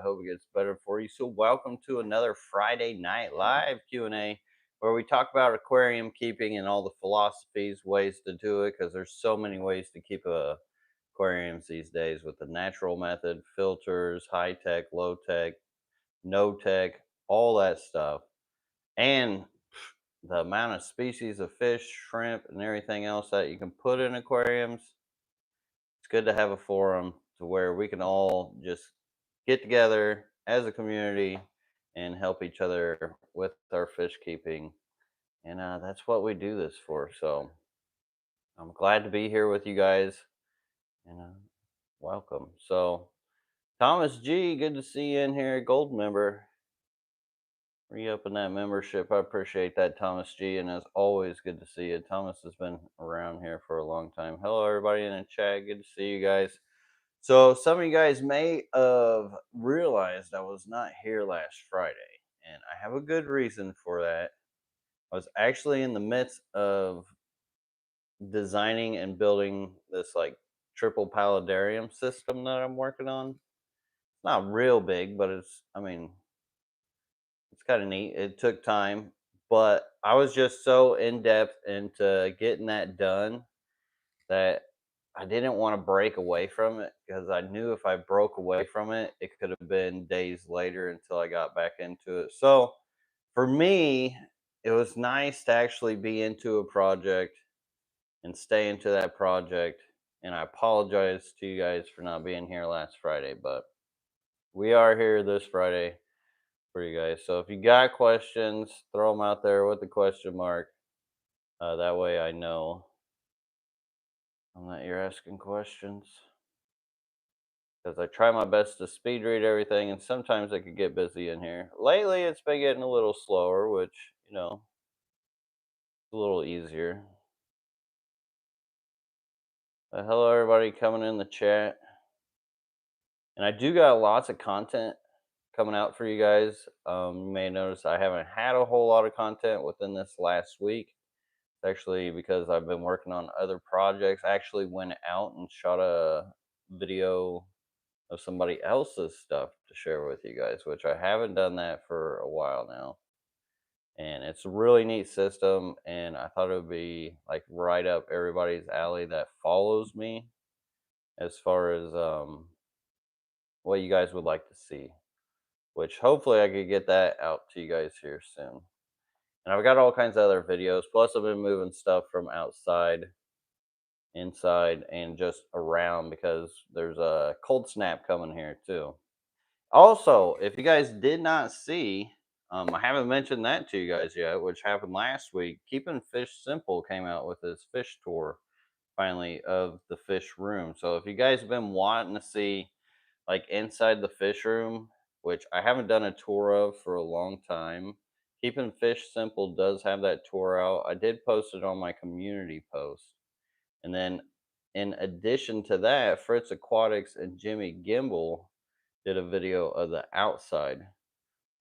hope it gets better for you. So welcome to another Friday Night Live Q&A, where we talk about aquarium keeping and all the philosophies, ways to do it, because there's so many ways to keep aquariums these days with the natural method, filters, high tech, low tech, no tech, all that stuff. And the amount of species of fish, shrimp, and everything else that you can put in aquariums, it's good to have a forum to where we can all just get together as a community and help each other with our fish keeping. And that's what we do this for. So I'm glad to be here with you guys and welcome. So, Thomas G, good to see you in here, gold member. Re-upping that membership. I appreciate that, Thomas G. And as always, good to see you. Thomas has been around here for a long time. Hello, everybody in the chat. Good to see you guys. So some of you guys may have realized I was not here last Friday, and I have a good reason for that. I was actually in the midst of designing and building this like triple paludarium system that I'm working on. It's not real big, but it's kind of neat. It took time, but I was just so in depth into getting that done that I didn't want to break away from it because I knew if I broke away from it, it could have been days later until I got back into it. So for me, it was nice to actually be into a project and stay into that project. And I apologize to you guys for not being here last Friday, but we are here this Friday for you guys. So if you got questions, throw them out there with the question mark. That way I know that you're asking questions. Because I try my best to speed read everything, and sometimes it could get busy in here. Lately, it's been getting a little slower, which, a little easier. Hello, everybody coming in the chat. And I do got lots of content coming out for you guys. You may notice I haven't had a whole lot of content within this last week. It's actually because I've been working on other projects. I actually went out and shot a video of somebody else's stuff to share with you guys, which I haven't done that for a while now. And it's a really neat system, and I thought it would be like right up everybody's alley that follows me as far as what you guys would like to see, which hopefully I could get that out to you guys here soon. And I've got all kinds of other videos, plus I've been moving stuff from outside, inside, and just around because there's a cold snap coming here too. Also, if you guys did not see, I haven't mentioned that to you guys yet, which happened last week. Keeping Fish Simple came out with his fish tour finally of the fish room. So if you guys have been wanting to see like inside the fish room, which I haven't done a tour of for a long time, Keeping Fish Simple does have that tour out. I did post it on my community post. And then in addition to that, Fritz Aquatics and Jimmy Gimbal did a video of the outside.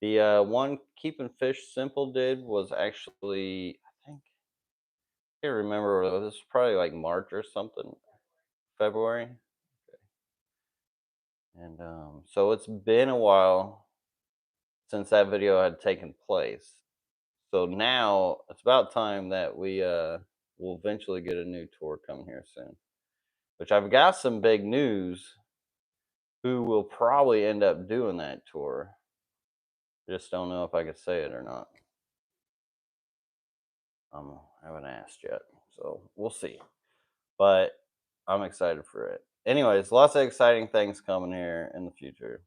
The one Keeping Fish Simple did was actually, I think, I can't remember what it was. Probably like March or something, February. And so it's been a while since that video had taken place. So now it's about time that we will eventually get a new tour coming here soon. Which I've got some big news. Who will probably end up doing that tour? Just don't know if I could say it or not. I haven't asked yet, so we'll see. But I'm excited for it. Anyways, lots of exciting things coming here in the future.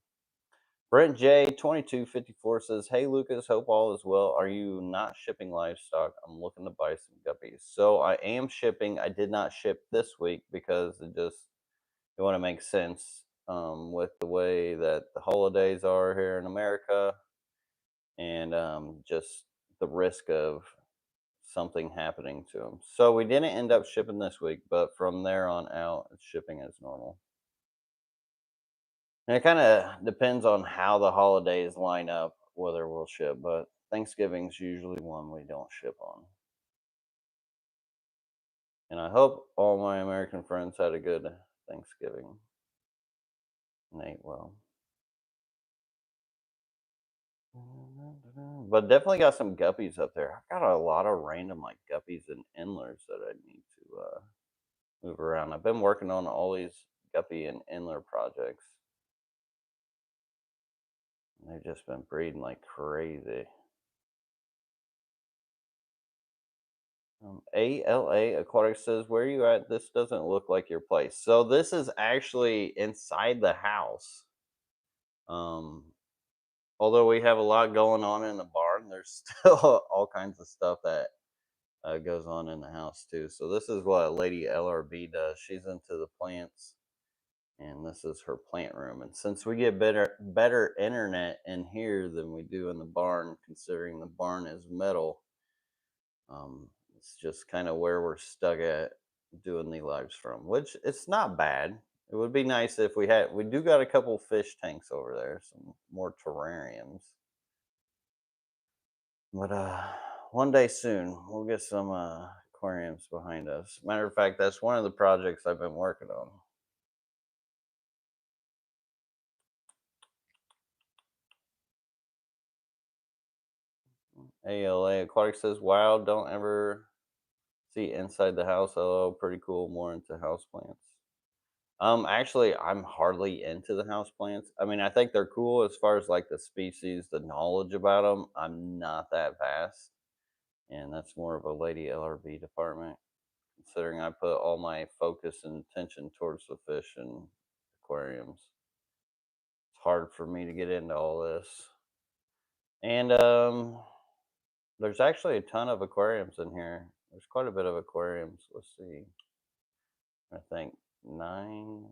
Brent J 2254 says, "Hey Lucas, hope all is well. Are you not shipping livestock? I'm looking to buy some guppies." So I am shipping. I did not ship this week because it want to make sense with the way that the holidays are here in America, and just the risk of something happening to them. So we didn't end up shipping this week, but from there on out, it's shipping as normal. And it kind of depends on how the holidays line up, whether we'll ship, but Thanksgiving's usually one we don't ship on. And I hope all my American friends had a good Thanksgiving and ate well. But definitely got some guppies up there. I've got a lot of random like guppies and endlers that I need to move around. I've been working on all these guppy and endler projects. And they've just been breeding like crazy. ALA Aquatics says, "Where are you at? This doesn't look like your place." So this is actually inside the house. Um, Although we have a lot going on in the barn, there's still all kinds of stuff that goes on in the house too. So this is what Lady LRB does. She's into the plants, and this is her plant room. And since we get better internet in here than we do in the barn, considering the barn is metal, it's just kind of where we're stuck at doing the lives from, which it's not bad. It would be nice if we do got a couple fish tanks over there, some more terrariums. But one day soon we'll get some aquariums behind us. Matter of fact, that's one of the projects I've been working on. ALA Aquatic says, "Wow, don't ever see inside the house. Oh, pretty cool. More into houseplants." Actually, I'm hardly into the houseplants. I mean, I think they're cool as far as like the species, the knowledge about them. I'm not that vast, and that's more of a Lady LRB department. Considering I put all my focus and attention towards the fish and aquariums, it's hard for me to get into all this. And there's actually a ton of aquariums in here. There's quite a bit of aquariums. Let's see. I think 9.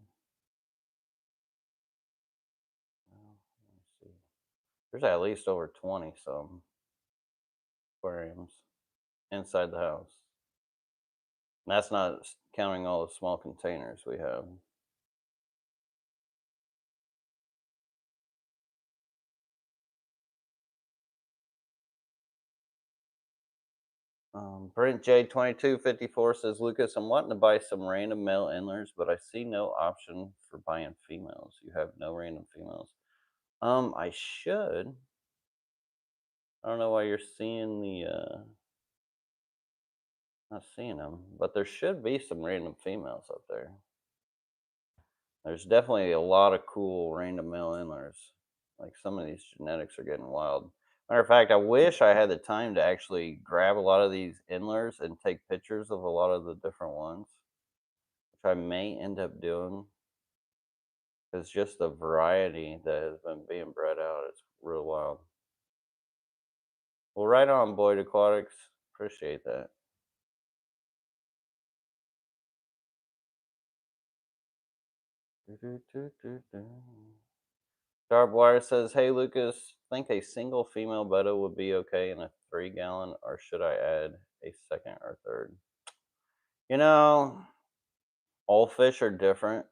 Let me see. There's at least over 20 some aquariums inside the house. And that's not counting all the small containers we have. Brent J2254 says, "Lucas, I'm wanting to buy some random male endlers, but I see no option for buying females. You have no random females." I should. I don't know why you're seeing the not seeing them, but there should be some random females up there. There's definitely a lot of cool random male endlers. Like some of these genetics are getting wild. Matter of fact, I wish I had the time to actually grab a lot of these endlers and take pictures of a lot of the different ones, which I may end up doing. Because just the variety that has been being bred out is real wild. Well, right on, Boyd Aquatics. Appreciate that. Sharp Wire says, "Hey Lucas, think a single female betta would be okay in a 3-gallon, or should I add a second or third?" You know, all fish are different.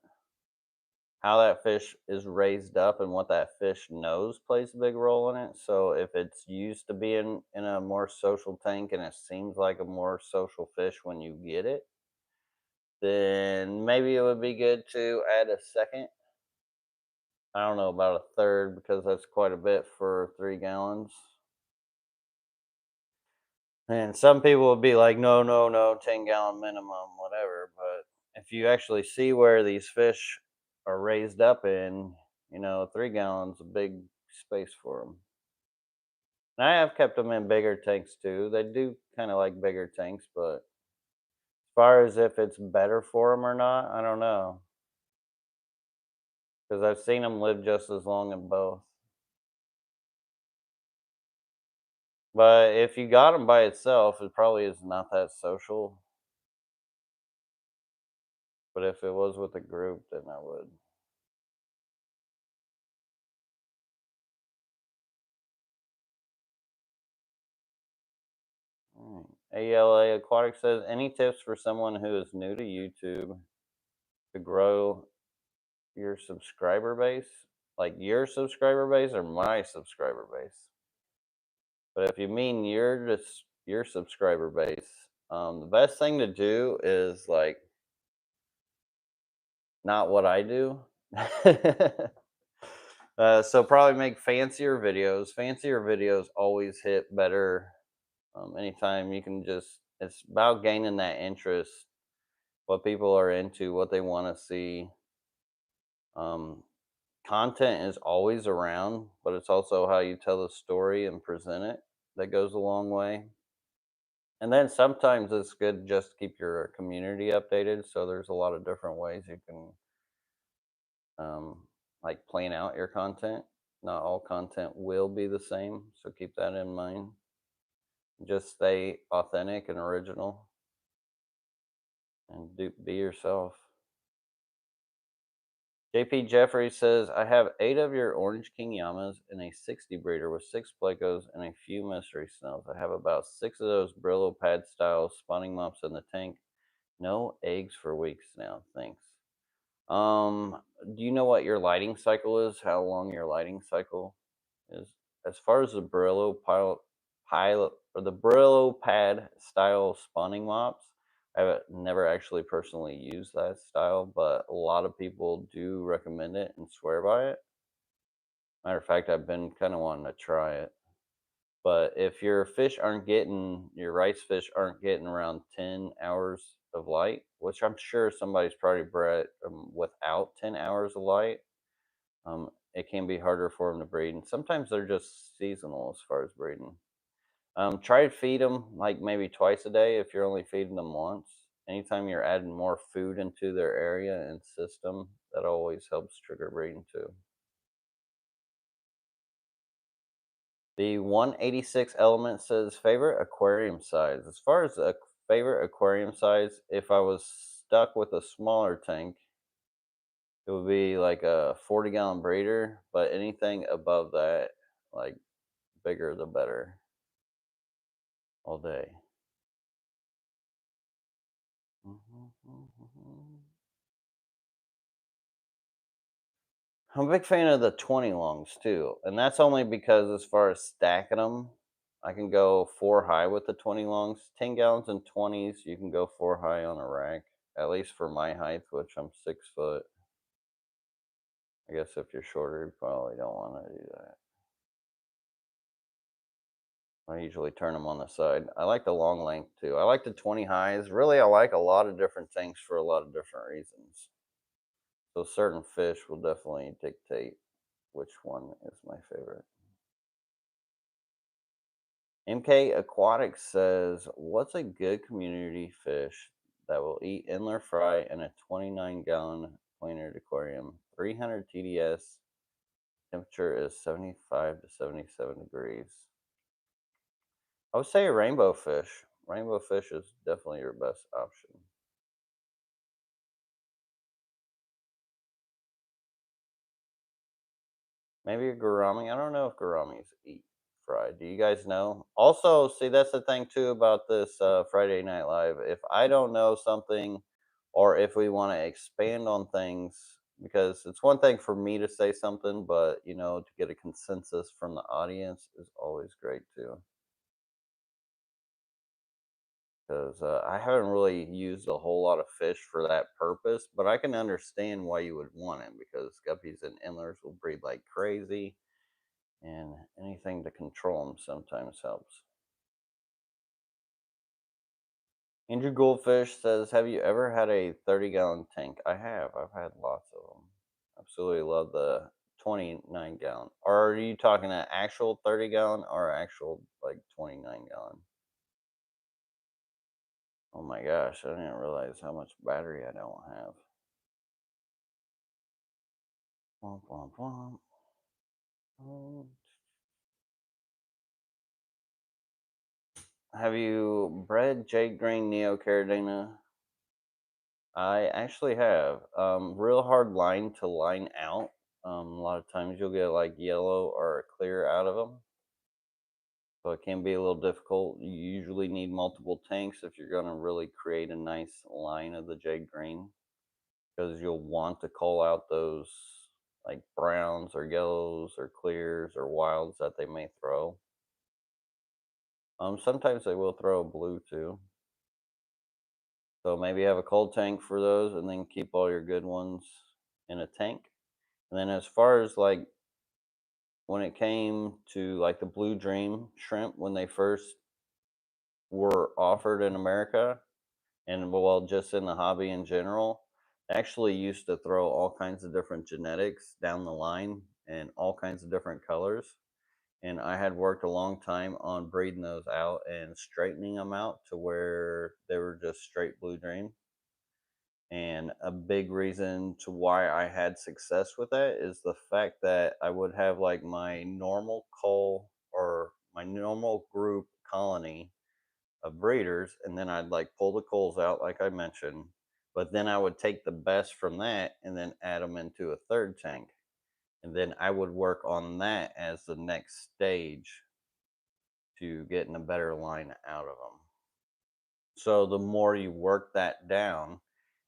How that fish is raised up and what that fish knows plays a big role in it. So if it's used to being in a more social tank and it seems like a more social fish when you get it, then maybe it would be good to add a second. I don't know about a third because that's quite a bit for 3 gallons. And some people would be like, no, no, no, 10-gallon minimum, whatever. But if you actually see where these fish are raised up in, 3 gallons a big space for them. And I have kept them in bigger tanks too. They do kind of like bigger tanks, but as far as if it's better for them or not, I don't know. Because I've seen them live just as long in both. But if you got them by itself, it probably is not that social. But if it was with a group, then I would. Alright. ALA Aquatic says, "Any tips for someone who is new to YouTube to grow your subscriber base? Like your subscriber base or my subscriber base?" But if you mean your subscriber base, the best thing to do is like not what I do. So probably make fancier videos. Fancier videos always hit better. Anytime you can just, it's about gaining that interest, what people are into, what they want to see. Um, Content is always around, but it's also how you tell the story and present it that goes a long way. And then sometimes it's good just to keep your community updated. So there's a lot of different ways you can um, like plan out your content. Not all content will be the same, so keep that in mind. Just stay authentic and original, and be yourself. JP Jeffrey says, I have 8 of your orange king yamas and a 60 breeder with 6 plecos and a few mystery snows. I have about 6 of those Brillo pad style spawning mops in the tank. No eggs for weeks now. Thanks. Do you know what your lighting cycle is? How long your lighting cycle is? As far as the Brillo pilot or the Brillo pad style spawning mops, I have never actually personally used that style, but a lot of people do recommend it and swear by it. Matter of fact, I've been kind of wanting to try it. But if your rice fish aren't getting around 10 hours of light, which I'm sure somebody's probably bred without 10 hours of light, it can be harder for them to breed. And sometimes they're just seasonal as far as breeding. Try to feed them like maybe twice a day if you're only feeding them once. Anytime you're adding more food into their area and system, that always helps trigger breeding too. The 186 element says favorite aquarium size. As far as a favorite aquarium size, if I was stuck with a smaller tank, it would be like a 40-gallon breeder, but anything above that, like bigger the better, all day. I'm a big fan of the 20 longs too, and that's only because as far as stacking them, I can go 4 high with the 20 longs. 10 gallons and 20s, you can go 4 high on a rack, at least for my height, which I'm 6 foot. I guess if you're shorter, you probably don't want to do that. I usually turn them on the side. I like the long length too. I like the 20 highs. Really, I like a lot of different things for a lot of different reasons. So certain fish will definitely dictate which one is my favorite. MK Aquatics says, what's a good community fish that will eat Endler fry in a 29-gallon planer aquarium? 300 TDS, temperature is 75 to 77 degrees. I would say a rainbow fish. Rainbow fish is definitely your best option. Maybe a gourami. I don't know if gouramis eat fried. Do you guys know? Also, see, that's the thing too about this Friday Night Live. If I don't know something, or if we want to expand on things, because it's one thing for me to say something, but to get a consensus from the audience is always great too. Because I haven't really used a whole lot of fish for that purpose, but I can understand why you would want it because guppies and endlers will breed like crazy, and anything to control them sometimes helps. Andrew Goldfish says, have you ever had a 30-gallon tank? I have. I've had lots of them. Absolutely love the 29-gallon. Or are you talking an actual 30-gallon or actual like 29-gallon? Oh my gosh, I didn't realize how much battery I don't have. Womp, womp, womp. Oh. Have you bred Jade Green Neocaridina? I actually have. Real hard line to line out. A lot of times you'll get like yellow or clear out of them. So it can be a little difficult. You usually need multiple tanks if you're going to really create a nice line of the jade green, because you'll want to call out those like browns or yellows or clears or wilds that they may throw. Sometimes they will throw a blue too. So maybe have a cold tank for those and then keep all your good ones in a tank. And then as far as like when it came to like the blue dream shrimp when they first were offered in America, and well, just in the hobby in general, I actually used to throw all kinds of different genetics down the line and all kinds of different colors. And I had worked a long time on breeding those out and straightening them out to where they were just straight blue dream. And a big reason to why I had success with that is the fact that I would have like my normal cull or my normal group colony of breeders, and then I'd like pull the culls out, like I mentioned. But then I would take the best from that and then add them into a third tank. And then I would work on that as the next stage to getting a better line out of them. So the more you work that down,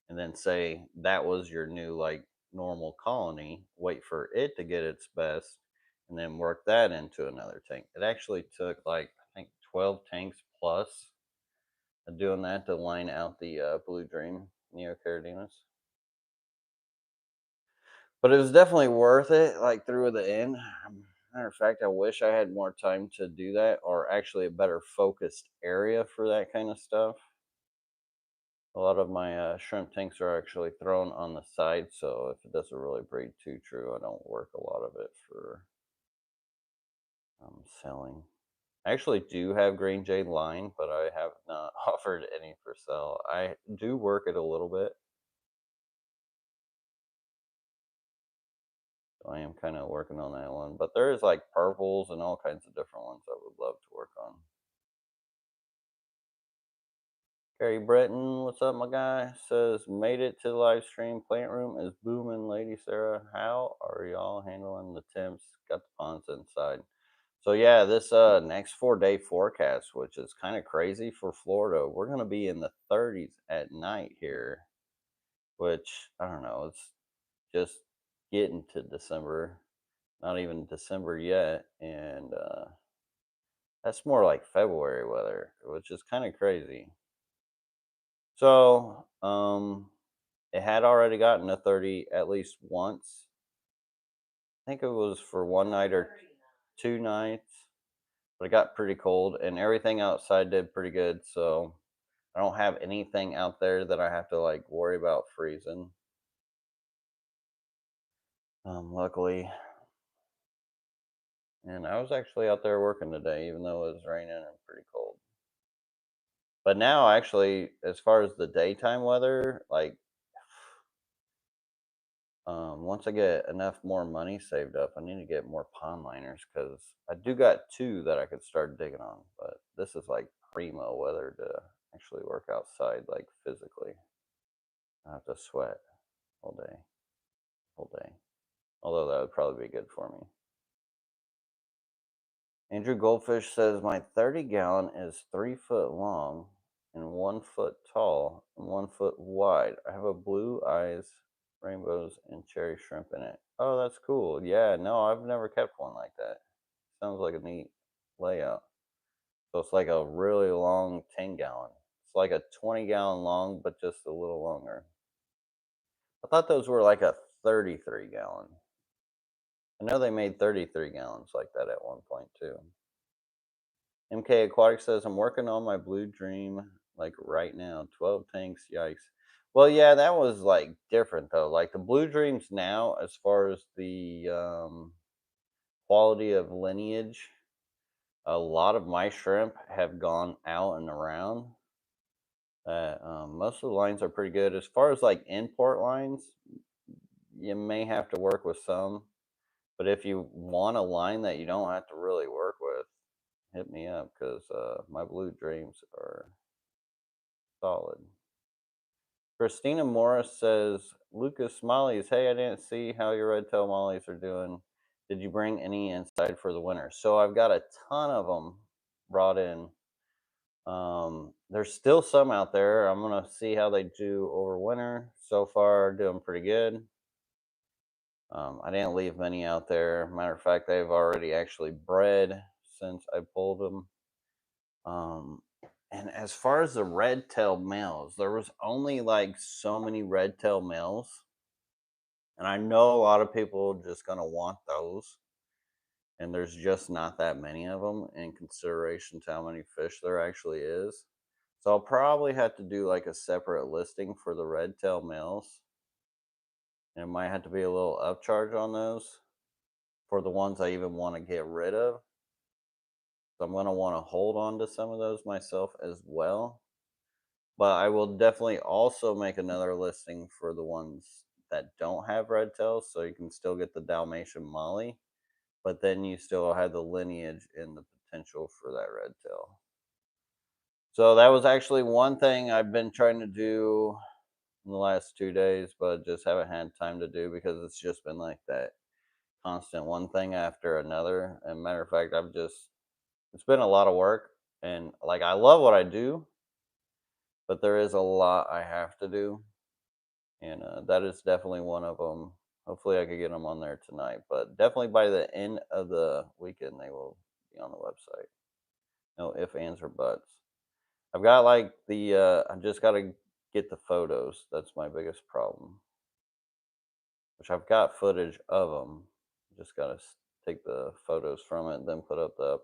and then say that was your new like normal colony, wait for it to get its best, and then work that into another tank. It actually took like I think 12 tanks plus of doing that to line out the Blue Dream Neocaridinus. But it was definitely worth it, like through the end. Matter of fact, I wish I had more time to do that, or actually a better focused area for that kind of stuff. A lot of my shrimp tanks are actually thrown on the side, so if it doesn't really breed too true, I don't work a lot of it for selling. I actually do have green jade line, but I have not offered any for sale. I do work it a little bit. So I am kind of working on that one, but there is like purples and all kinds of different ones I would love to work on. Gary Breton, what's up, my guy? Says, made it to the live stream. Plant room is booming, Lady Sarah. How are y'all handling the temps? Got the ponds inside. So yeah, this next 4 day forecast, which is kind of crazy for Florida, we're gonna be in the 30s at night here, which I don't know, it's just getting to December, not even December yet, and that's more like February weather, which is kind of crazy. So, it had already gotten to 30 at least once. I think it was for one night or 2 nights, but it got pretty cold and everything outside did pretty good. So I don't have anything out there that I have to like worry about freezing. Luckily, and I was actually out there working today, even though it was raining and pretty cold. But now, actually, as far as the daytime weather, like once I get enough more money saved up, I need to get more pond liners because I do got two that I could start digging on. But this is like primo weather to actually work outside, like physically. I have to sweat all day, all day. Although that would probably be good for me. Andrew Goldfish says my 30-gallon is 3 foot long and 1 foot tall and 1 foot wide. I have a blue eyes, rainbows, and cherry shrimp in it. Oh, that's cool. Yeah, no, I've never kept one like that. Sounds like a neat layout. So it's like a really long 10-gallon. It's like a 20-gallon long, but just a little longer. I thought those were like a 33-gallon. I know they made 33 gallons like that at one point too. MK Aquatics says, I'm working on my Blue Dream like right now. 12 tanks, yikes. Well, yeah, that was like different though. Like the Blue Dreams now, as far as the quality of lineage, a lot of my shrimp have gone out and around. Most of the lines are pretty good. As far as like import lines, you may have to work with some. But if you want a line that you don't have to really work with, hit me up because my Blue Dreams are solid. Christina Morris says, Lucas Mollies, hey, I didn't see how your red tail mollies are doing. Did you bring any inside for the winter? So I've got a ton of them brought in. There's still some out there. I'm gonna see how they do over winter. So far, doing pretty good. I didn't leave many out there. Matter of fact, they've already actually bred since I pulled them. Um, and as far as the red tail males, there was only like so many red tail males. And I know a lot of people are just gonna want those. and there's just not that many of them in consideration to how many fish there actually is. So I'll probably have to do like a separate listing for the red tail males. And it might have to be a little upcharge on those for the ones I even want to get rid of. So I'm going to want to hold on to some of those myself as well. But I will definitely also make another listing for the ones that don't have red tails, so you can still get the Dalmatian Molly, but then you still have the lineage and the potential for that red tail. So that was actually one thing I've been trying to do in the last 2 days, but just haven't had time to do because it's just been like that constant one thing after another. And matter of fact, it's been a lot of work, and like I love what I do, but there is a lot I have to do, and that is definitely one of them. Hopefully, I could get them on there tonight, but definitely by the end of the weekend, they will be on the website. No ifs, ands, or buts. I've got like I just got to get the photos. That's my biggest problem. Which I've got footage of them. Just got to take the photos from it, then put up the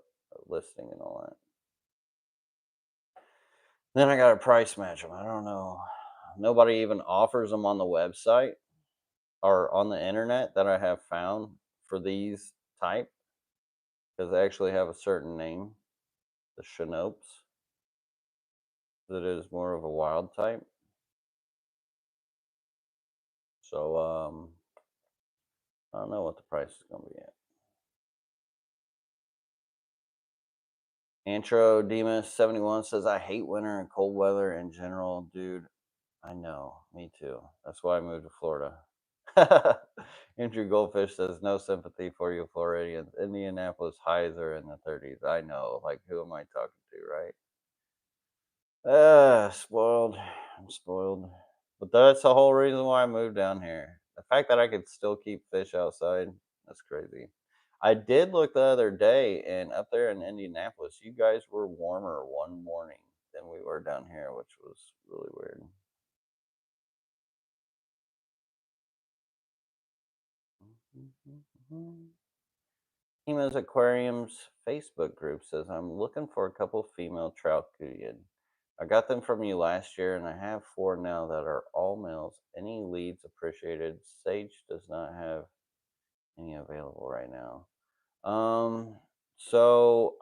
listing and all that. Then I got to price match them. I don't know. Nobody even offers them on the website or on the internet that I have found for these type because they actually have a certain name, the Chinopes. That is more of a wild type. So I don't know what the price is going to be at. Antro Demas 71 says I hate winter and cold weather in general, dude. I know, me too. That's why I moved to Florida. Andrew Goldfish says no sympathy for you Floridians. Indianapolis highs are in the 30s. I know. Like, who am I talking to, right? Spoiled. I'm spoiled. But that's the whole reason why I moved down here. The fact that I could still keep fish outside, that's crazy. I did look the other day, and up there in Indianapolis, you guys were warmer one morning than we were down here, which was really weird. Ema's Aquarium's Facebook group says, I'm looking for a couple female trout Gudian. I got them from you last year and I have 4 now that are all males. Any leads appreciated. Sage does not have any available right now. So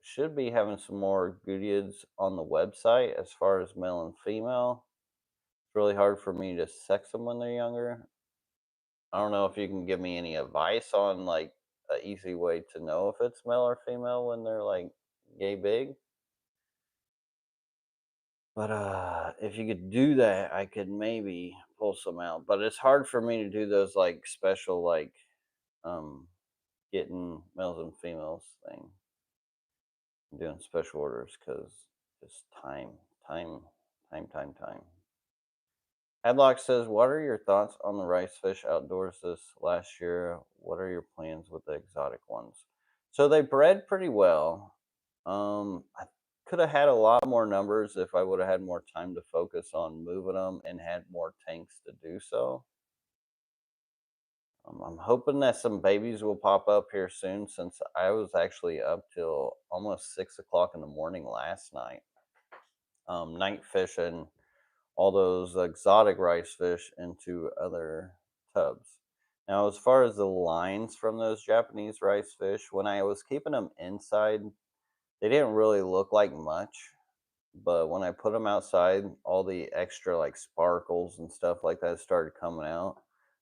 should be having some more Gudians on the website as far as male and female. It's really hard for me to sex them when they're younger. I don't know if you can give me any advice on like a easy way to know if it's male or female when they're like gay big. But if you could do that, I could maybe pull some out. But it's hard for me to do those like special like um getting males and females thing. Doing special orders because just time, time. Headlock says, "What are your thoughts on the rice fish outdoors this last year? What are your plans with the exotic ones?" So they bred pretty well. I could have had a lot more numbers if I would have had more time to focus on moving them and had more tanks to do so. I'm hoping that some babies will pop up here soon since I was actually up till almost 6 o'clock in the morning last night, night fishing all those exotic rice fish into other tubs. Now, as far as the lines from those Japanese rice fish, when I was keeping them inside, they didn't really look like much. But when I put them outside, all the extra like sparkles and stuff like that started coming out.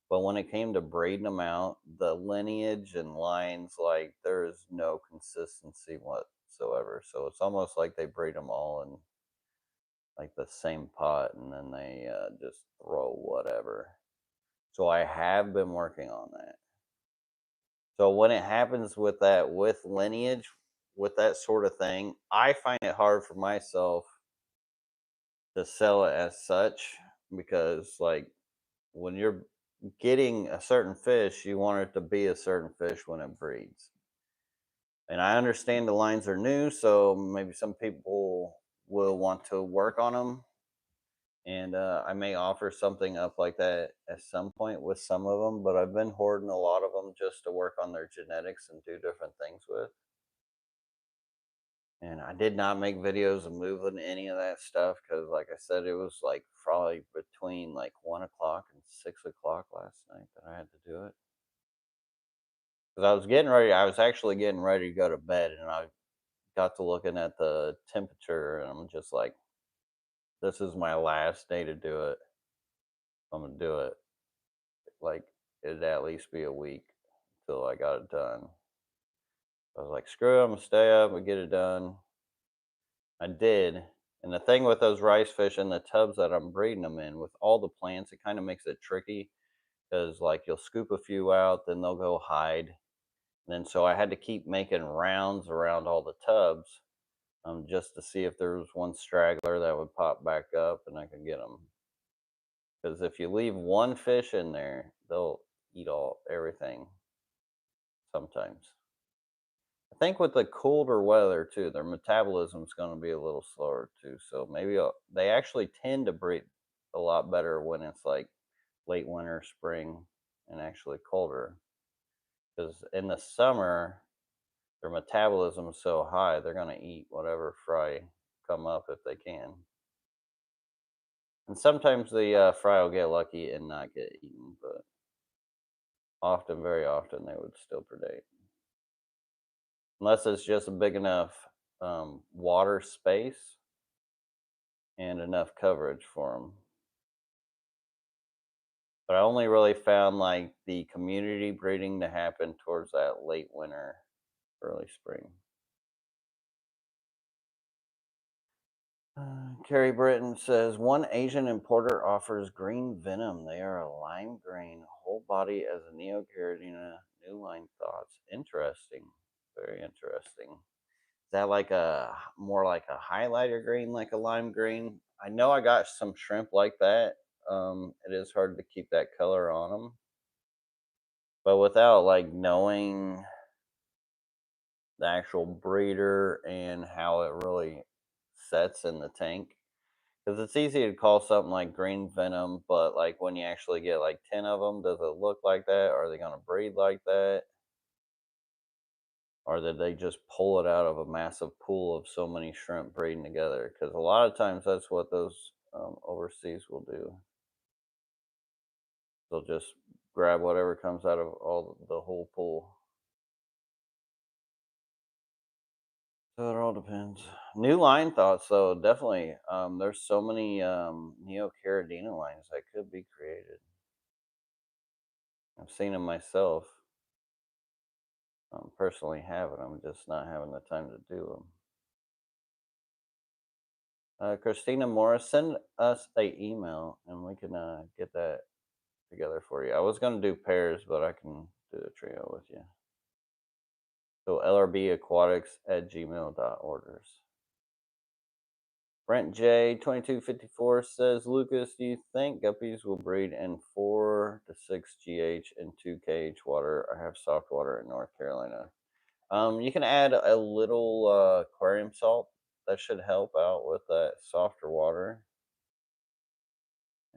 But when it came to breeding them out, the lineage and lines, like there is no consistency whatsoever. So it's almost like they breed them all in like the same pot and then they just throw whatever. So I have been working on that. So when it happens with that, with lineage, with that sort of thing, I find it hard for myself to sell it as such because, like, when you're getting a certain fish, you want it to be a certain fish when it breeds. And I understand the lines are new, so maybe some people will want to work on them. And I may offer something up like that at some point with some of them, but I've been hoarding a lot of them just to work on their genetics and do different things with. And I did not make videos of moving any of that stuff because, like I said, it was like probably between like 1 o'clock and 6 o'clock last night that I had to do it. Because I was getting ready, I was actually getting ready to go to bed, and I got to looking at the temperature, and I'm just like, this is my last day to do it. I'm gonna do it. Like, it'd at least be a week until I got it done. I was like, screw it, I'm gonna stay up and get it done. I did. And the thing with those rice fish in the tubs that I'm breeding them in, with all the plants, it kind of makes it tricky because, like, you'll scoop a few out, then they'll go hide. And then so I had to keep making rounds around all the tubs, just to see if there was one straggler that would pop back up and I could get them. Because if you leave one fish in there, they'll eat all everything sometimes. I think with the colder weather too, their metabolism's going to be a little slower too. So maybe they actually tend to breed a lot better when it's like late winter, spring, and actually colder. Because in the summer, their metabolism is so high, they're going to eat whatever fry come up if they can. And sometimes the fry will get lucky and not get eaten, but often, very often, they would still predate. Unless it's just a big enough water space and enough coverage for them. But I only really found like the community breeding to happen towards that late winter, early spring. Carrie Britton says one Asian importer offers green venom. They are a lime green, whole body as a neocaridina. New line thoughts. Interesting. Very interesting. Is that like a more like a highlighter green, like a lime green? I know I got some shrimp like that. It is hard to keep that color on them, but without like knowing the actual breeder and how it really sets in the tank, because it's easy to call something like green venom, but like when you actually get like 10 of them, does it look like that? Are they going to breed like that? Or did they just pull it out of a massive pool of so many shrimp breeding together? Because a lot of times that's what those overseas will do. They'll just grab whatever comes out of all the whole pool. So it all depends. New line thoughts, though, definitely. There's so many neocaridina lines that could be created. I've seen them myself. Personally having them, just not having the time to do them. Christina Morris, send us a email and we can get that together for you. I was going to do pairs, but I can do a trio with you. So LRB Aquatics at gmail.orders. Brent J 2254 says, Lucas, do you think guppies will breed in 4 to 6 GH and 2 kh water? I have soft water in North Carolina. You can add a little aquarium salt. That should help out with that softer water.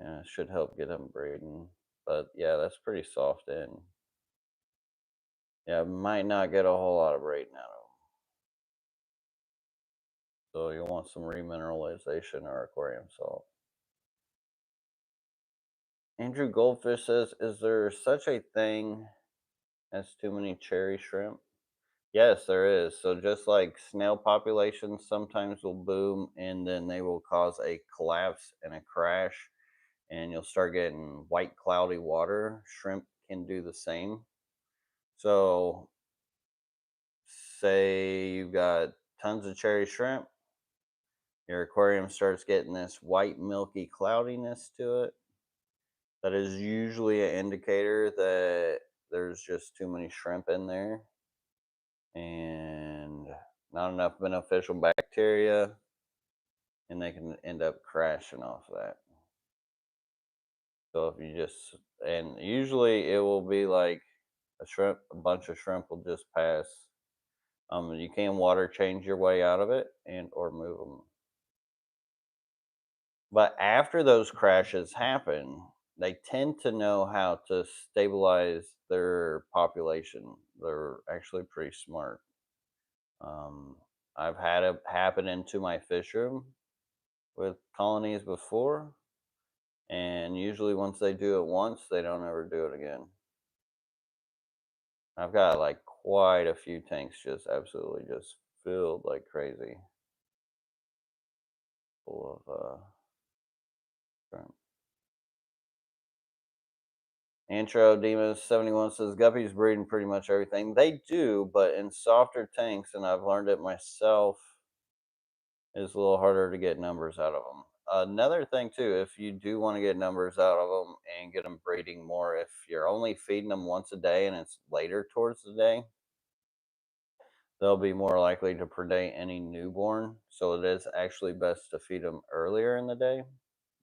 Yeah, it should help get them breeding. But yeah, that's pretty soft in. Yeah, might not get a whole lot of breeding out of them. So you'll want some remineralization or aquarium salt. Andrew Goldfish says, is there such a thing as too many cherry shrimp? Yes, there is. So just like snail populations sometimes will boom and then they will cause a collapse and a crash and you'll start getting white cloudy water. Shrimp can do the same. So say you've got tons of cherry shrimp, your aquarium starts getting this white milky cloudiness to it. That is usually an indicator that there's just too many shrimp in there and not enough beneficial bacteria, and they can end up crashing off that. So if you just, and usually it will be like a bunch of shrimp will just pass. You can water change your way out of it and or move them. But after those crashes happen, they tend to know how to stabilize their population. They're actually pretty smart. Um, I've had it happen into my fish room with colonies before, and usually once they do it once, they don't ever do it again. I've got like quite a few tanks just absolutely just filled like crazy full of shrimp. Antro Demas 71 says guppies breed in pretty much everything. They do, but in softer tanks, and I've learned it myself, it's a little harder to get numbers out of them. Another thing too, if you do want to get numbers out of them and get them breeding more, if you're only feeding them once a day and it's later towards the day, they'll be more likely to predate any newborn. So it is actually best to feed them earlier in the day,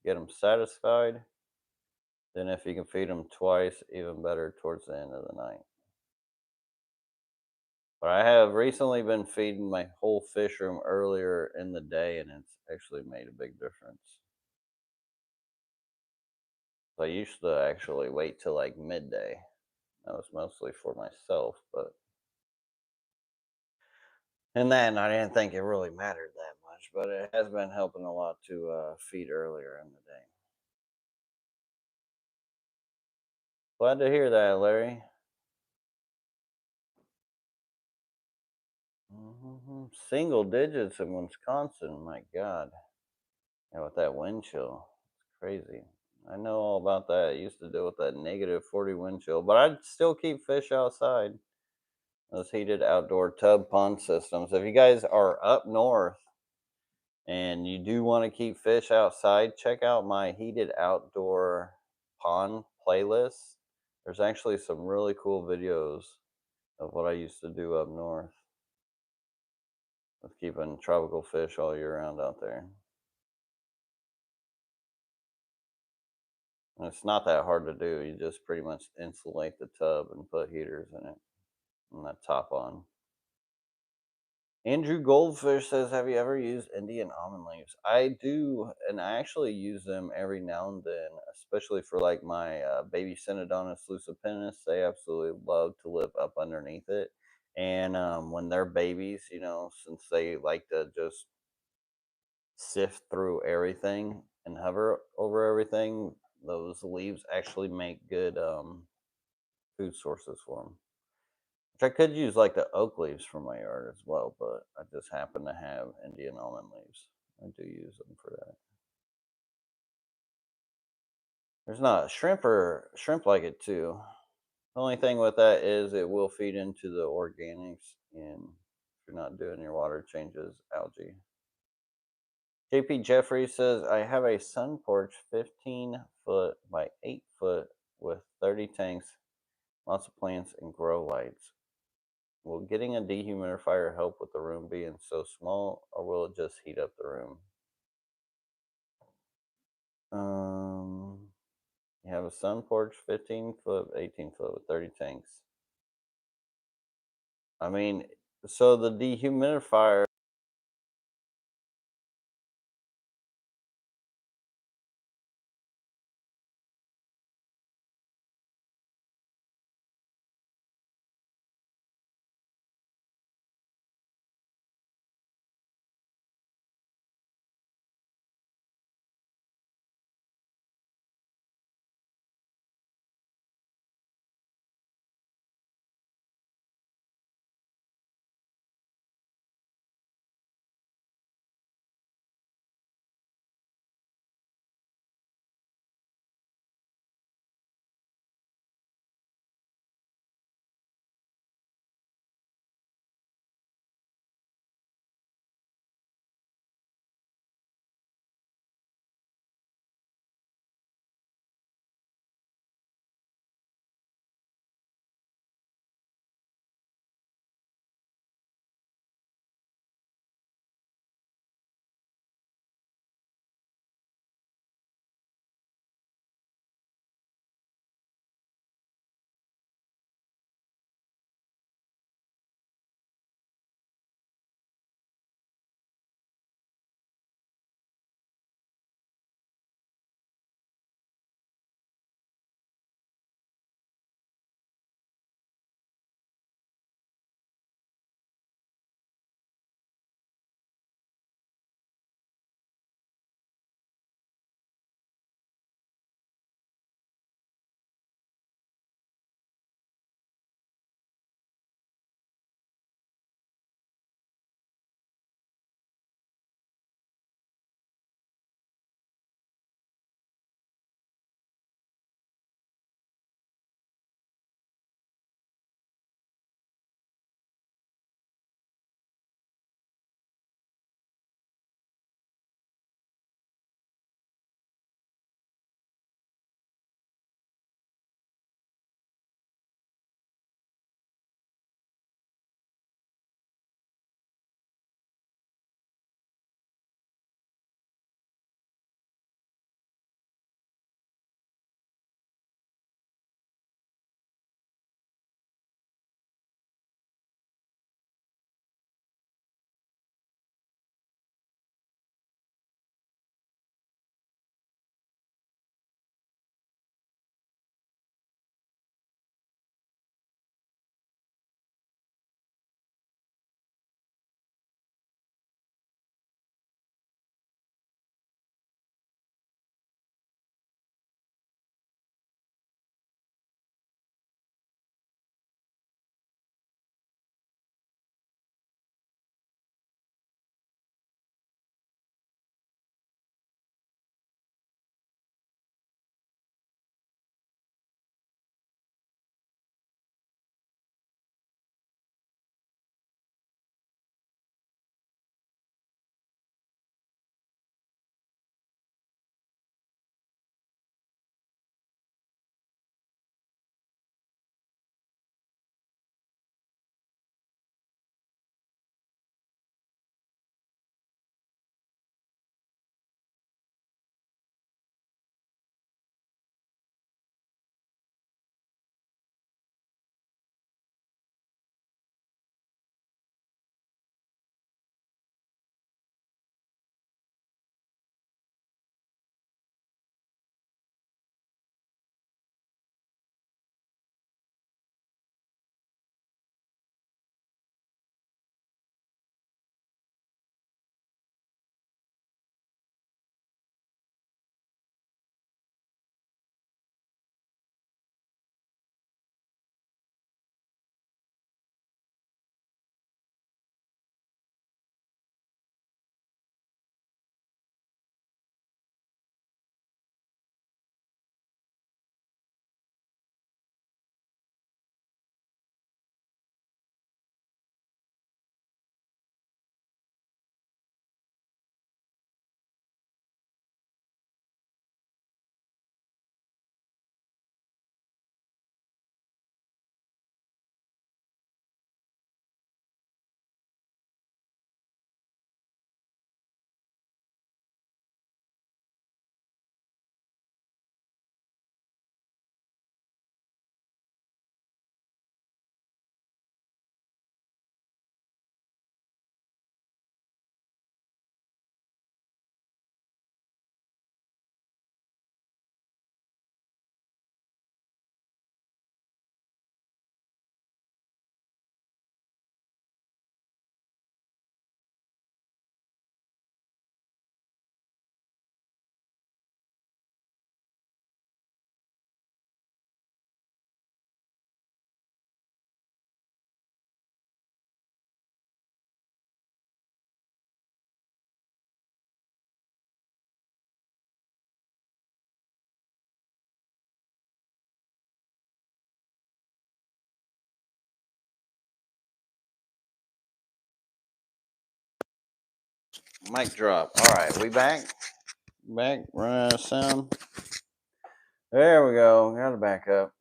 get them satisfied. Then if you can feed them twice, even better towards the end of the night. But I have recently been feeding my whole fish room earlier in the day, and it's actually made a big difference. So I used to actually wait till like midday. That was mostly for myself, but and then I didn't think it really mattered that much. But it has been helping a lot to feed earlier in the day. Glad to hear that, Larry. Single digits in Wisconsin. My God. Yeah, with that wind chill, it's crazy. I know all about that. I used to deal with that -40 wind chill, but I'd still keep fish outside. Those heated outdoor tub pond systems. If you guys are up north and you do want to keep fish outside, check out my heated outdoor pond playlist. There's actually some really cool videos of what I used to do up north with keeping tropical fish all year round out there. And it's not that hard to do. You just pretty much insulate the tub and put heaters in it and that top on. Andrew Goldfish says, "Have you ever used Indian almond leaves?" I do, and I actually use them every now and then, especially for like my baby Synodontis lucipennis. They absolutely love to live up underneath it. And when they're babies, since they like to just sift through everything and hover over everything, those leaves actually make good food sources for them. Which I could use like the oak leaves from my yard as well, but I just happen to have Indian almond leaves. I do use them for that. There's not shrimp like it too. The only thing with that is it will feed into the organics and if you're not doing your water changes, algae. JP Jeffries says, I have a sun porch 15-foot by 8-foot with 30 tanks, lots of plants, and grow lights. Will getting a dehumidifier help with the room being so small, or will it just heat up the room? You have a sun porch, 15-foot, 18-foot with 30 tanks. I mean, so the dehumidifier. Mic drop. All right, we back. Back. Running out of sound. There we go. Got it back up.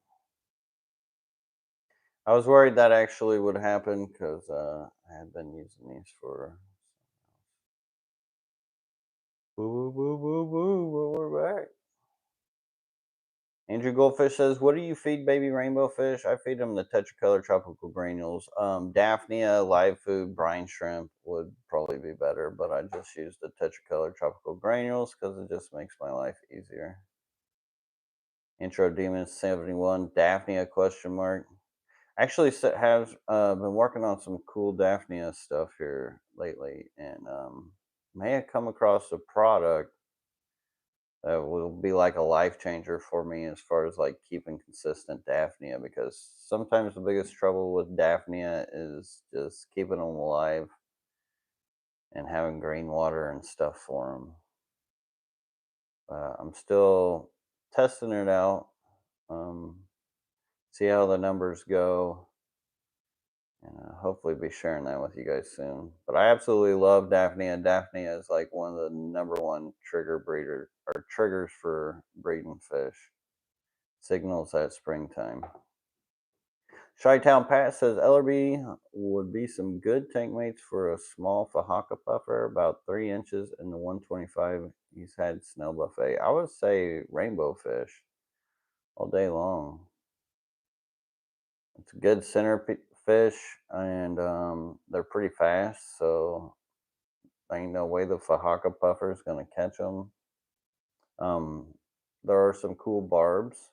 I was worried that actually would happen because I had been using these for. Woo, woo, woo, woo, woo, we're back. Andrew Goldfish says, "What do you feed baby rainbow fish?" I feed them the Tetracolor tropical granules. Daphnia, live food, brine shrimp would probably be better, but I just use the Tetracolor tropical granules because it just makes my life easier. Intro Demon 71, Daphnia question mark. Actually, have been working on some cool Daphnia stuff here lately, and may have come across a product that will be like a life changer for me as far as like keeping consistent Daphnia, because sometimes the biggest trouble with Daphnia is just keeping them alive and having green water and stuff for them. I'm still testing it out, see how the numbers go, and hopefully be sharing that with you guys soon. But I absolutely love Daphnia. Daphnia is like one of the #1 triggers for breeding fish. Signals at springtime. Chi-Town Pat says LRB would be some good tank mates for a small Fahaka puffer, about 3 inches in the 125 he's had snail buffet. I would say rainbow fish all day long. It's a good center fish, and they're pretty fast, so ain't no way the Fahaka puffer is going to catch them. There are some cool barbs.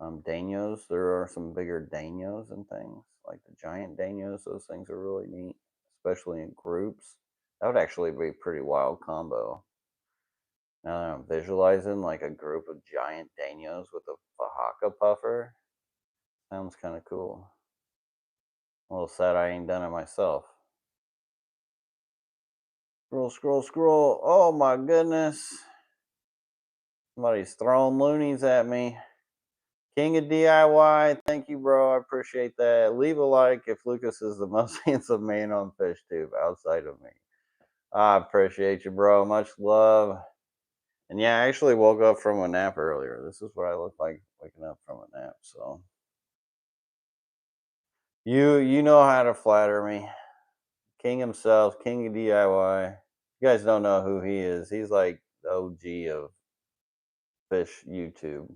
Danios, there are some bigger danios and things, like the giant danios. Those things are really neat, especially in groups. That would actually be a pretty wild combo. Now that I'm visualizing like a group of giant danios with a Fahaka puffer, sounds kind of cool. A little sad I ain't done it myself. Scroll, scroll, scroll. Oh my goodness. Somebody's throwing loonies at me. King of DIY, thank you, bro. I appreciate that. Leave a like if Lucas is the most handsome man on FishTube outside of me. I appreciate you, bro. Much love. And yeah, I actually woke up from a nap earlier. This is what I look like waking up from a nap. So you know how to flatter me. King himself, King of DIY. You guys don't know who he is. He's like the OG of fish YouTube.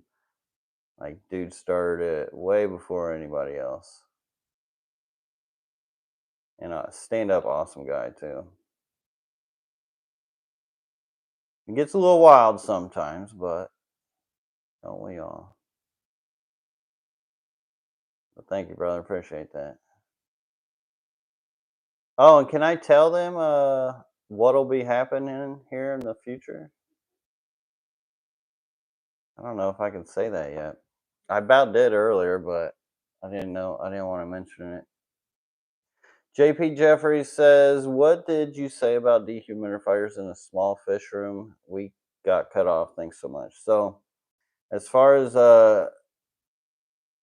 Like, dude started it way before anybody else. And a stand-up awesome guy too. It gets a little wild sometimes, but don't we all? But thank you, brother. Appreciate that. Oh, and can I tell them what'll be happening here in the future? I don't know if I can say that yet. I about did earlier, but I didn't know. I didn't want to mention it. JP Jeffries says, "What did you say about dehumidifiers in a small fish room? We got cut off. Thanks so much." So, as far as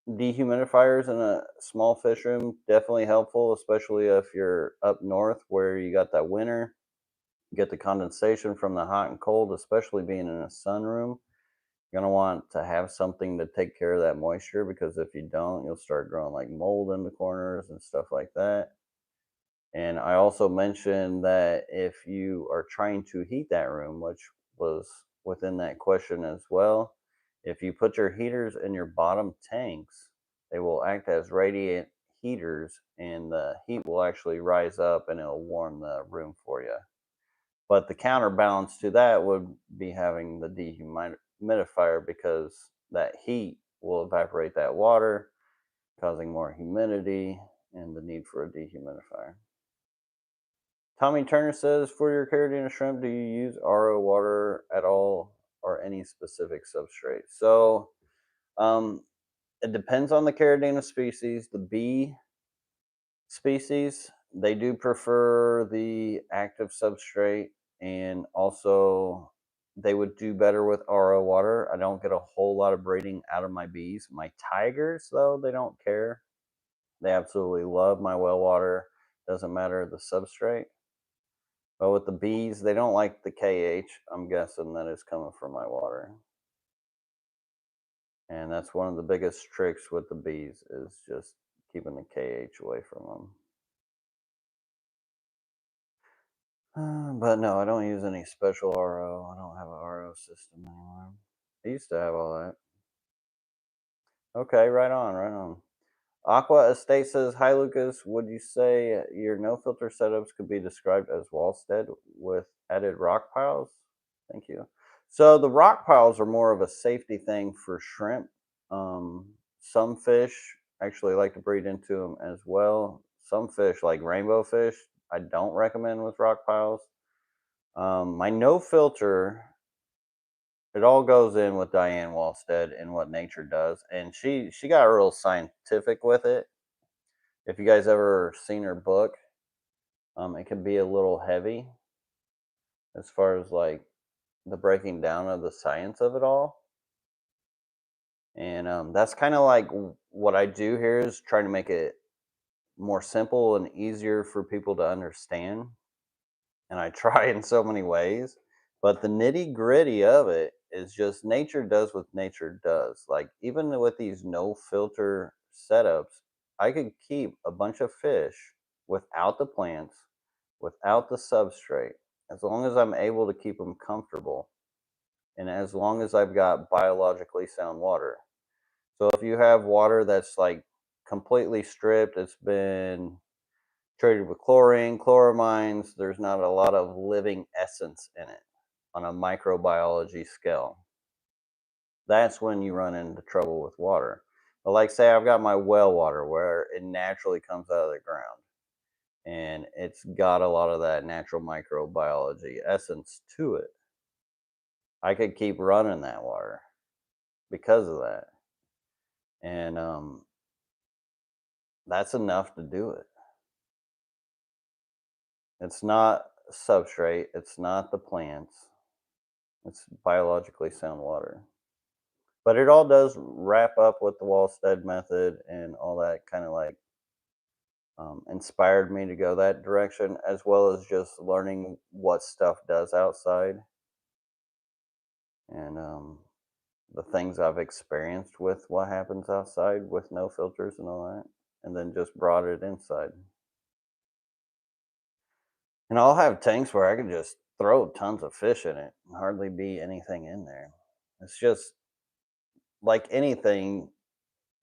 dehumidifiers in a small fish room, definitely helpful, especially if you're up north where you got that winter. You get the condensation from the hot and cold, especially being in a sunroom. You're gonna want to have something to take care of that moisture, because if you don't, you'll start growing like mold in the corners and stuff like that. And I also mentioned that if you are trying to heat that room, which was within that question as well, if you put your heaters in your bottom tanks, they will act as radiant heaters, and the heat will actually rise up and it'll warm the room for you. But the counterbalance to that would be having the dehumidifier, because that heat will evaporate that water, causing more humidity and the need for a dehumidifier. Tommy Turner says, "For your Carolina shrimp, do you use RO water at all or any specific substrate?" So it depends on the Carolina species. The B species, they do prefer the active substrate, and also they would do better with RO water. I don't get a whole lot of breeding out of my bees. My tigers, though, they don't care. They absolutely love my well water. Doesn't matter the substrate. But with the bees, they don't like the KH. I'm guessing that it's coming from my water. And that's one of the biggest tricks with the bees is just keeping the KH away from them. But no, I don't use any special RO. I don't have an RO system anymore. I used to have all that. Okay, right on, right on. Aqua Estate says, "Hi Lucas, would you say your no filter setups could be described as wallstead with added rock piles?" Thank you. So the rock piles are more of a safety thing for shrimp. Some fish actually like to breed into them as well. Some fish, like rainbow fish, I don't recommend with rock piles. My no filter, it all goes in with Diane Walstead and what nature does, and she got real scientific with it. If you guys ever seen her book, it can be a little heavy as far as like the breaking down of the science of it all. And that's kind of like what I do here is trying to make it more simple and easier for people to understand. And I try in so many ways, but the nitty gritty of it is just nature does what nature does. Like even with these no filter setups, I could keep a bunch of fish without the plants, without the substrate, as long as I'm able to keep them comfortable and as long as I've got biologically sound water. So if you have water that's like completely stripped, it's been treated with chlorine, chloramines. There's not a lot of living essence in it on a microbiology scale. That's when you run into trouble with water. But like say I've got my well water where it naturally comes out of the ground and it's got a lot of that natural microbiology essence to it. I could keep running that water because of that. And that's enough to do it. It's not substrate, it's not the plants, it's biologically sound water. But it all does wrap up with the Wallstead method and all that kind of like inspired me to go that direction, as well as just learning what stuff does outside and the things I've experienced with what happens outside with no filters and all that, and then just brought it inside. And I'll have tanks where I can just throw tons of fish in it and hardly be anything in there. It's just like anything,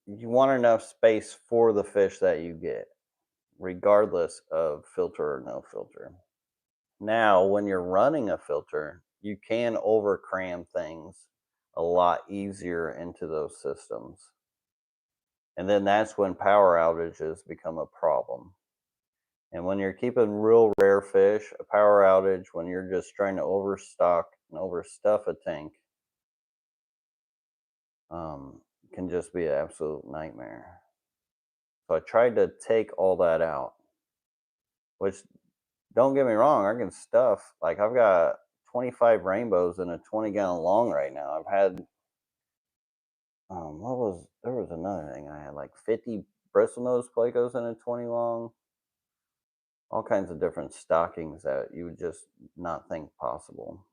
you want enough space for the fish that you get, regardless of filter or no filter. Now, when you're running a filter, you can overcram things a lot easier into those systems. And then that's when power outages become a problem. And when you're keeping real rare fish, a power outage, when you're just trying to overstock and overstuff a tank, can just be an absolute nightmare. So I tried to take all that out, which don't get me wrong, I can stuff. Like I've got 25 rainbows in a 20-gallon long right now. I've had there was another thing I had like 50 bristlenose plecos in a 20 long. All kinds of different stockings that you would just not think possible.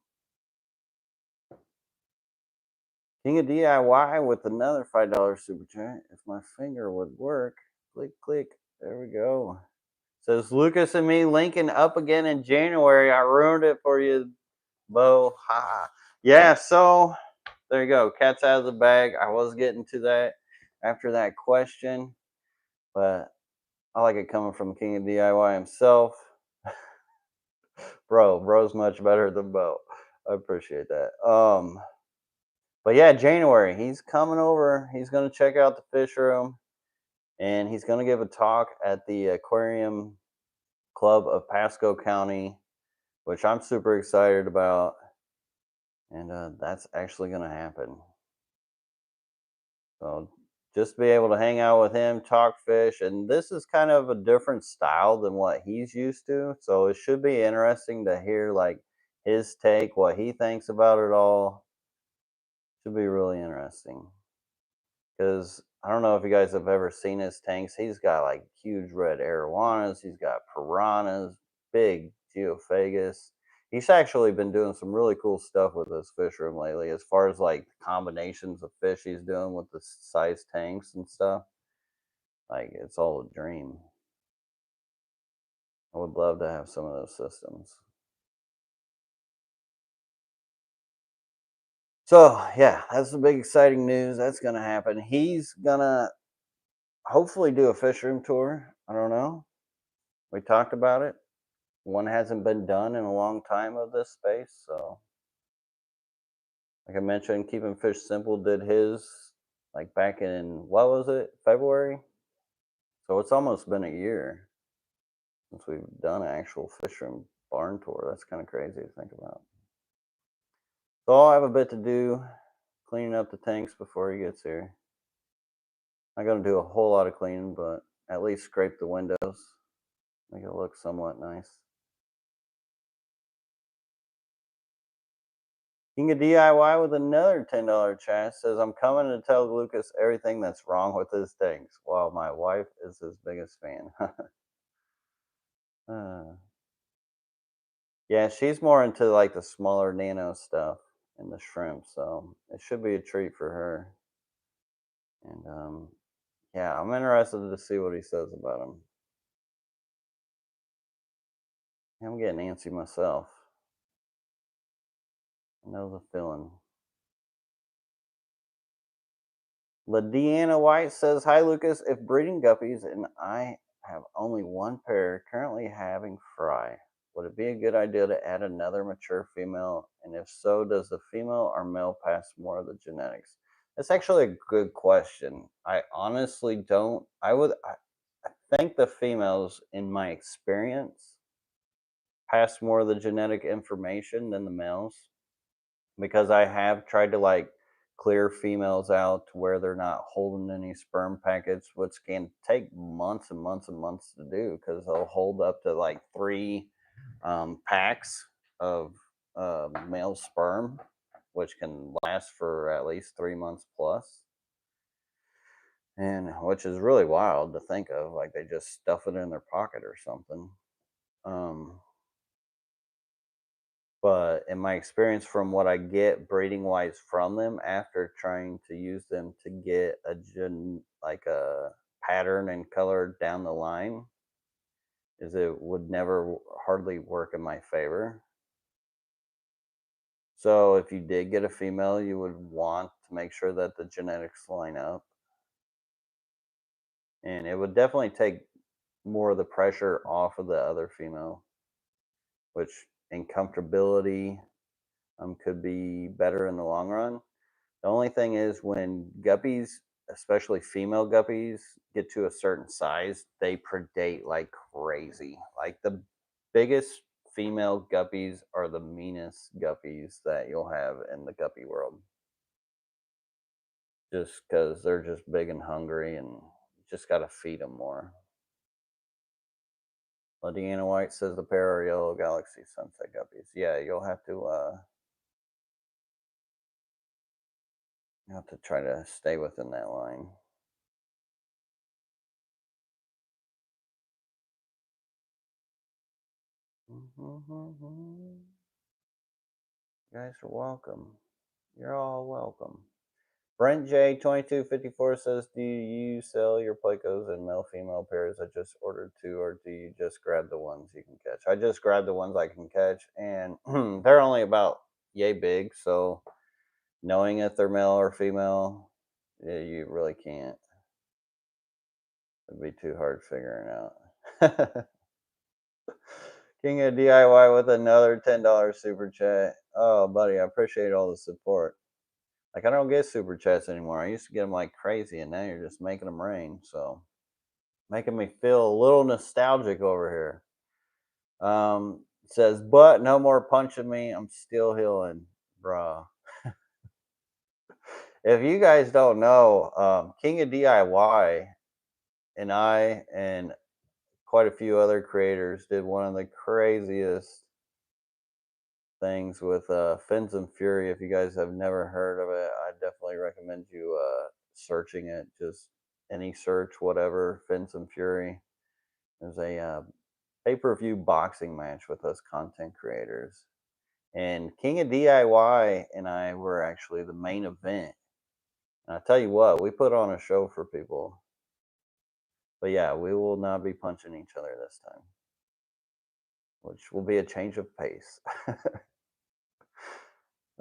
King of DIY with another $5 super chat. If my finger would work, click, click. There we go. Says Lucas and me linking up again in January. I ruined it for you, Bo. Ha. Yeah, so there you go. Cat's out of the bag. I was getting to that after that question, but I like it coming from King of DIY himself. Bro's much better than Bo. I appreciate that. But yeah, January, he's coming over. He's going to check out the fish room and he's going to give a talk at the Aquarium Club of Pasco County, which I'm super excited about. And that's actually going to happen. So just be able to hang out with him, talk fish. And this is kind of a different style than what he's used to. So it should be interesting to hear like his take, what he thinks about it all. Should be really interesting. Because I don't know if you guys have ever seen his tanks. He's got like huge red arowanas. He's got piranhas, big, geophagus. He's actually been doing some really cool stuff with his fish room lately, as far as like combinations of fish he's doing with the size tanks and stuff. Like it's all a dream. I would love to have some of those systems. So yeah, that's the big exciting news. That's gonna happen. He's gonna hopefully do a fish room tour. I don't know. We talked about it. One hasn't been done in a long time of this space, so like I mentioned, keeping fish simple did his like back in what was it, February? So it's almost been a year since we've done an actual fish room barn tour. That's kind of crazy to think about. So I'll have a bit to do cleaning up the tanks before he gets here. Not gonna do a whole lot of cleaning, but at least scrape the windows, make it look somewhat nice. King of DIY with another $10 chat says, I'm coming to tell Lucas everything that's wrong with his tanks, while my wife is his biggest fan. uh, yeah, she's more into like the smaller nano stuff and the shrimp, so it should be a treat for her. And yeah, I'm interested to see what he says about him. I'm getting antsy myself. I know the feeling. Deanna White says, Hi Lucas, if breeding guppies and I have only one pair currently having fry, would it be a good idea to add another mature female? And if so, does the female or male pass more of the genetics? That's actually a good question. I honestly don't. I think the females, in my experience, pass more of the genetic information than the males, because I have tried to like clear females out to where they're not holding any sperm packets, which can take months and months and months to do because they'll hold up to like three packs of male sperm, which can last for at least 3 months plus. And which is really wild to think of, like they just stuff it in their pocket or something. Um, But in my experience, from what I get breeding wise from them after trying to use them to get like a pattern and color down the line, is it would never hardly work in my favor. So if you did get a female, you would want to make sure that the genetics line up, and it would definitely take more of the pressure off of the other female, which in comfortability could be better in the long run. The only thing is when guppies, especially female guppies, get to a certain size, they predate like crazy. Like the biggest female guppies are the meanest guppies that you'll have in the guppy world. Just because they're just big and hungry and just got to feed them more. Deanna White says the pair are yellow galaxy sunset guppies. Yeah, you'll have to try to stay within that line. You guys are welcome. You're all welcome. Brent J 2254 says, "Do you sell your plecos in male female pairs? I just ordered two, or do you just grab the ones you can catch?" I just grab the ones I can catch, and they're only about yay big. So knowing if they're male or female, yeah, you really can't. It'd be too hard figuring out. King of DIY with another $10 super chat. Oh, buddy, I appreciate all the support. Like I don't get super chats anymore. I used to get them like crazy, and now you're just making them rain. So making me feel a little nostalgic over here. Says, but no more punching me. I'm still healing, bruh. If you guys don't know, King of DIY and I and quite a few other creators did one of the craziest things with Fins and Fury. If you guys have never heard of it, I definitely recommend you searching it. Just any search, whatever, Fins and Fury. There's a pay-per-view boxing match with us content creators. And King of DIY and I were actually the main event. And I tell you what, we put on a show for people. But yeah, we will not be punching each other this time, which will be a change of pace.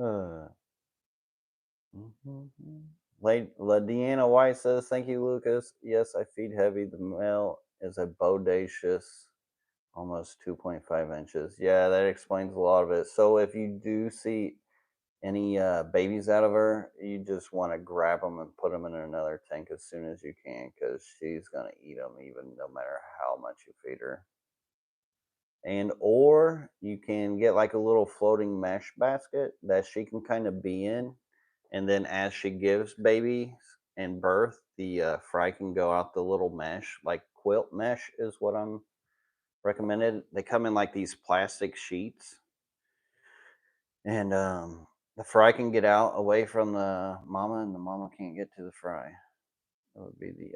uh, La Deanna White says, "Thank you, Lucas. Yes, I feed heavy. The male is a bodacious, almost 2.5 inches. Yeah, that explains a lot of it. So if you do see any babies out of her, you just want to grab them and put them in another tank as soon as you can, because she's gonna eat them, even no matter how much you feed her. And or you can get like a little floating mesh basket that she can kind of be in, and then as she gives babies and birth, the fry can go out the little mesh, like quilt mesh is what I'm recommended. They come in like these plastic sheets, and the fry can get out away from the mama, and the mama can't get to the fry. That would be the